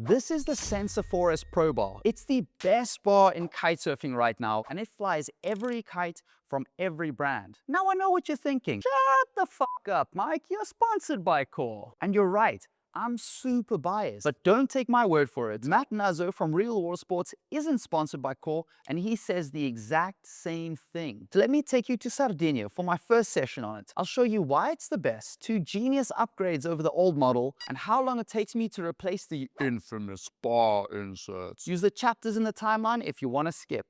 This is the SURFR Pro Bar. It's the best bar in kitesurfing right now, and it flies every kite from every brand. Now I know what you're thinking. Shut the fuck up, Mike. You're sponsored by Core. And you're right. I'm super biased, but don't take my word for it. Matt Nazzo from Real War Sports isn't sponsored by Core, and he says the exact same thing. So let me take you to Sardinia for my first session on it. I'll show you why it's the best, 2 genius upgrades over the old model, and how long it takes me to replace the infamous bar inserts. Use the chapters in the timeline if you want to skip.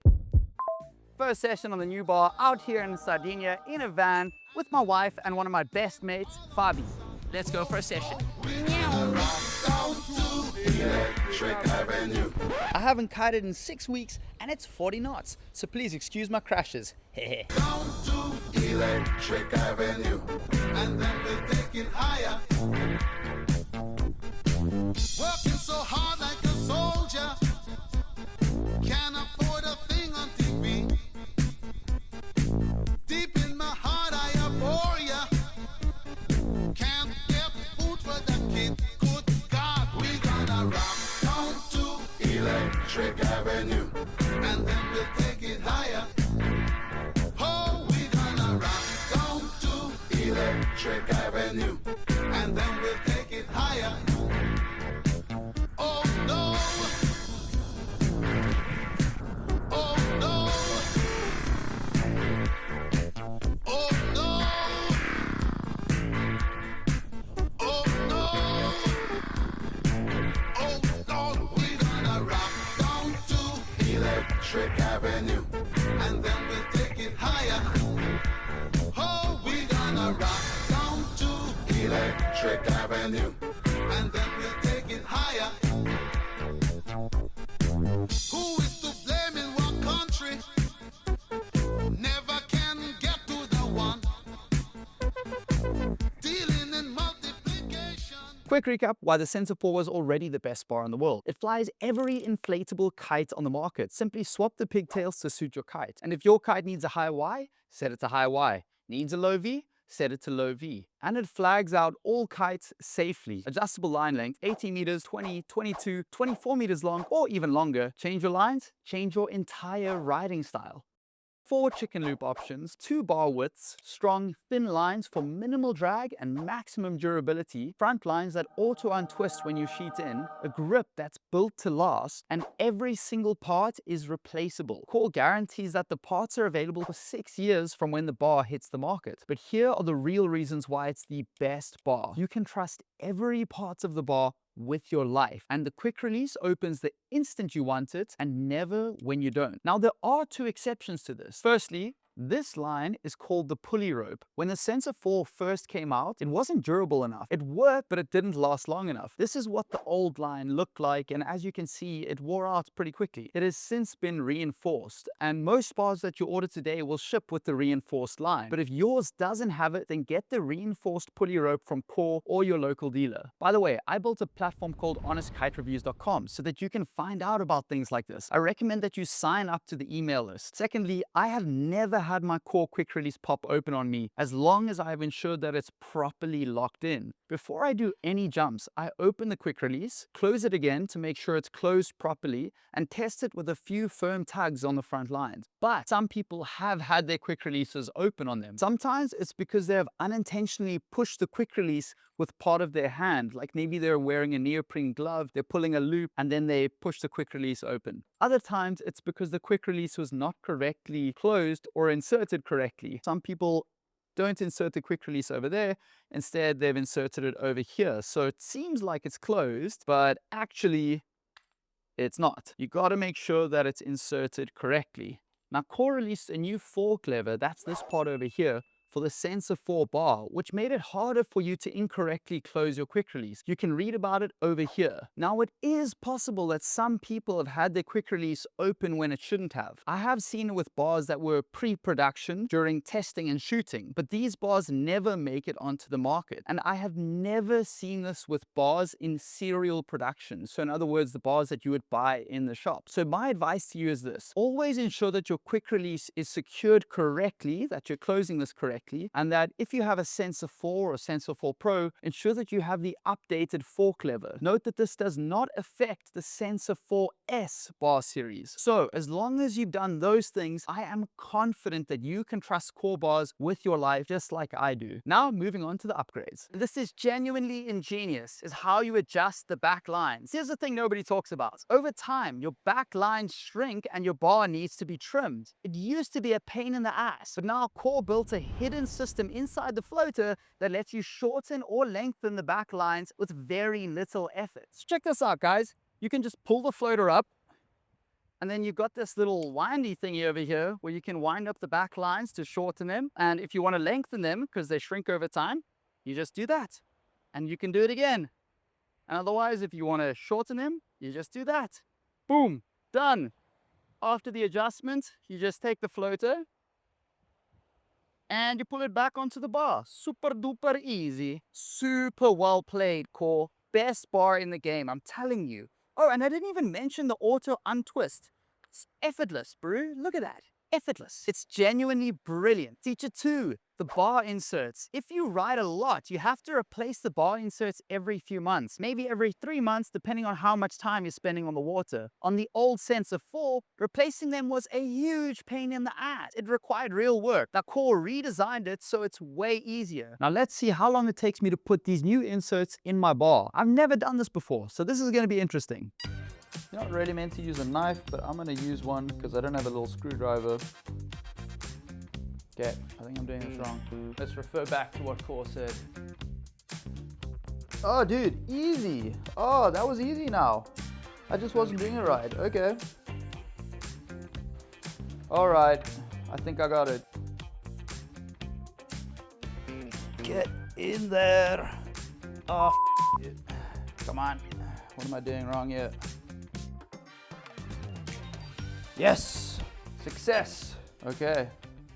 First session on the new bar out here in Sardinia in a van with my wife and one of my best mates, Fabi. Let's go for a session. I haven't kited in 6 weeks and it's 40 knots, so please excuse my crashes. Hehe. Down to Electric Avenue, and then we'll take it higher. Working so hard like a soldier, can't afford a thing on TV. Deep in my heart I abhor ya. Can't get food for the kid. Good God, we gonna rock down to Electric Avenue, and then we'll take it higher. Oh, we gonna rock down to Electric Avenue, and then we'll take it higher. Oh no! Oh no! Oh no! Oh no! Oh Lord, we gonna rock down to Electric Avenue, and then we'll take it higher. Oh, we gonna rock down to Electric Avenue, and then we'll take it higher. Who is to blame in what country? Never can get to the one. Dealing in multiplication. Quick recap why the SURFR was already the best bar in the world. It flies every inflatable kite on the market. Simply swap the pigtails to suit your kite. And if your kite needs a high Y, set it to high Y. Needs a low V, set it to low V. And it flags out all kites safely. Adjustable line length, 18 meters, 20, 22, 24 meters long, or even longer. Change your lines, change your entire riding style. 4 chicken loop options, 2 bar widths, strong, thin lines for minimal drag and maximum durability, front lines that auto untwist when you sheet in, a grip that's built to last, and every single part is replaceable. Core guarantees that the parts are available for 6 years from when the bar hits the market. But here are the real reasons why it's the best bar. You can trust every part of the bar with your life, and the quick release opens the instant you want it and never when you don't. Now there are 2 exceptions to this. Firstly, this line is called the pulley rope. When the SURFR first came out, it wasn't durable enough. It worked, but it didn't last long enough. This is what the old line looked like, and as you can see, it wore out pretty quickly. It has since been reinforced, and most bars that you order today will ship with the reinforced line. But if yours doesn't have it, then get the reinforced pulley rope from Core or your local dealer. By the way, I built a platform called HonestKiteReviews.com so that you can find out about things like this. I recommend that you sign up to the email list. Secondly, I have never had my Core quick release pop open on me as long as I have ensured that it's properly locked in. Before I do any jumps, I open the quick release, close it again to make sure it's closed properly, and test it with a few firm tugs on the front lines. But some people have had their quick releases open on them. Sometimes it's because they have unintentionally pushed the quick release with part of their hand, like maybe they're wearing a neoprene glove, they're pulling a loop, and then they push the quick release open. Other times it's because the quick release was not correctly closed or inserted correctly. Some people don't insert the quick release over there. Instead, they've inserted it over here. So it seems like it's closed, but actually it's not. You got to make sure that it's inserted correctly. Now, Core released a new fork lever, that's this part over here, for the SURFR bar, which made it harder for you to incorrectly close your quick release. You can read about it over here. Now, it is possible that some people have had their quick release open when it shouldn't have. I have seen it with bars that were pre-production during testing and shooting, but these bars never make it onto the market. And I have never seen this with bars in serial production. So in other words, the bars that you would buy in the shop. So my advice to you is this: always ensure that your quick release is secured correctly, that you're closing this correctly, correctly, and that if you have a Sensor 4 or Sensor 4 Pro, ensure that you have the updated fork lever. Note that this does not affect the Sensor 4S bar series. So as long as you've done those things, I am confident that you can trust Core bars with your life just like I do. Now moving on to the upgrades. This is genuinely ingenious, is how you adjust the back lines. Here's the thing nobody talks about. Over time, your back lines shrink and your bar needs to be trimmed. It used to be a pain in the ass, but now Core built a hidden system inside the floater that lets you shorten or lengthen the back lines with very little effort. So check this out, guys. You can just pull the floater up, and then you've got this little windy thingy over here where you can wind up the back lines to shorten them. And if you want to lengthen them because they shrink over time, you just do that. And you can do it again. And otherwise, if you want to shorten them, you just do that. Boom, done. After the adjustment, you just take the floater and you pull it back onto the bar. Super duper easy. Super well played, Core. Best bar in the game, I'm telling you. Oh, and I didn't even mention the auto untwist. It's effortless, bro. Look at that. Effortless. It's genuinely brilliant. Feature 2, the bar inserts. If you ride a lot, you have to replace the bar inserts every few months, maybe every 3 months, depending on how much time you're spending on the water. On the old Sensor 4, replacing them was a huge pain in the ass. It required real work. Now Core redesigned it so it's way easier. Now let's see how long it takes me to put these new inserts in my bar. I've never done this before, so this is going to be interesting. You're not really meant to use a knife, but I'm going to use one because I don't have a little screwdriver. Okay, I think I'm doing this wrong. Let's refer back to what Core said. Oh, dude, easy. Oh, that was easy now. I just wasn't doing it right. Okay. All right, I think I got it. Get in there. Oh, it. Come on. What am I doing wrong here? Yes, success. Okay,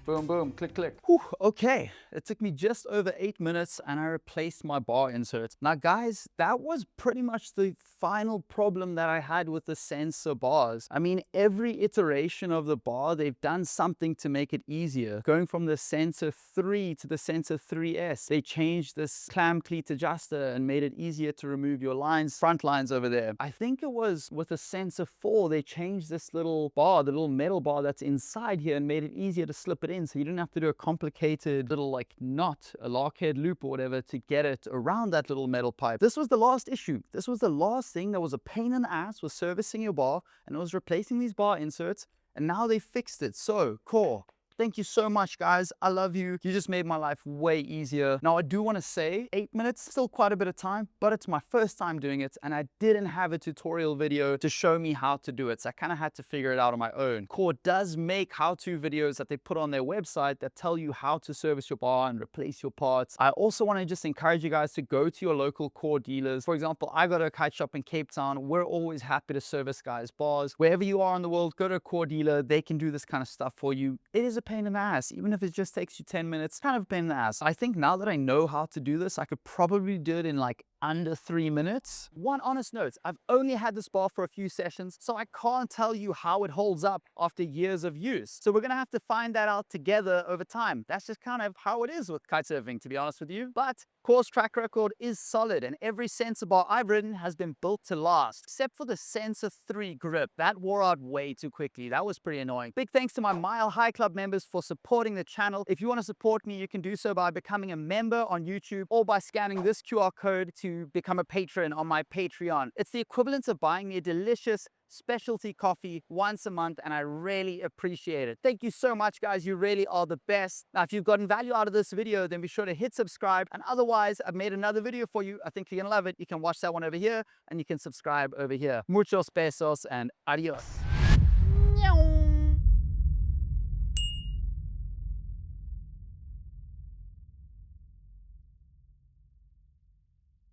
boom, boom, click, click. Whew, okay, it took me just over 8 minutes and I replaced my bar inserts. Now guys, that was pretty much the final problem that I had with the Sensor bars. I mean, every iteration of the bar, they've done something to make it easier. Going from the Sensor 3 to the Sensor 3S, they changed this clam cleat adjuster and made it easier to remove your lines, front lines over there. I think it was with the Sensor 4, they changed this little bar, the little metal bar that's inside here, and made it easier to slip it in so you didn't have to do a complicated little like knot, a lockhead loop or whatever to get it around that little metal pipe. This was the last issue. This was the last thing that was a pain in the ass, was servicing your bar, and it was replacing these bar inserts, and now they fixed it. So Core, thank you so much, guys. I love you. You just made my life way easier. Now, I do want to say 8 minutes, still quite a bit of time, but it's my first time doing it, and I didn't have a tutorial video to show me how to do it, so I kind of had to figure it out on my own. Core does make how-to videos that they put on their website that tell you how to service your bar and replace your parts. I also want to just encourage you guys to go to your local Core dealers. For example, I got a kite shop in Cape Town. We're always happy to service guys' bars. Wherever you are in the world, go to a Core dealer. They can do this kind of stuff for you. It is a pain in the ass, even if it just takes you 10 minutes, kind of a pain in the ass. I think now that I know how to do this, I could probably do it in like under 3 minutes. One honest note, I've only had this bar for a few sessions, so I can't tell you how it holds up after years of use. So we're gonna have to find that out together over time. That's just kind of how it is with kitesurfing, to be honest with you. But Core's track record is solid, and every Sensor bar I've ridden has been built to last, except for the Sensor 3 grip. That wore out way too quickly. That was pretty annoying. Big thanks to my Mile High Club members for supporting the channel. If you want to support me, you can do so by becoming a member on YouTube or by scanning this QR code to become a patron on my Patreon. It's the equivalent of buying me a delicious specialty coffee once a month, and I really appreciate it. Thank you so much, guys. You really are the best. Now, if you've gotten value out of this video, then be sure to hit subscribe. And otherwise, I've made another video for you. I think you're gonna love it. You can watch that one over here, and you can subscribe over here. Muchos besos and adios.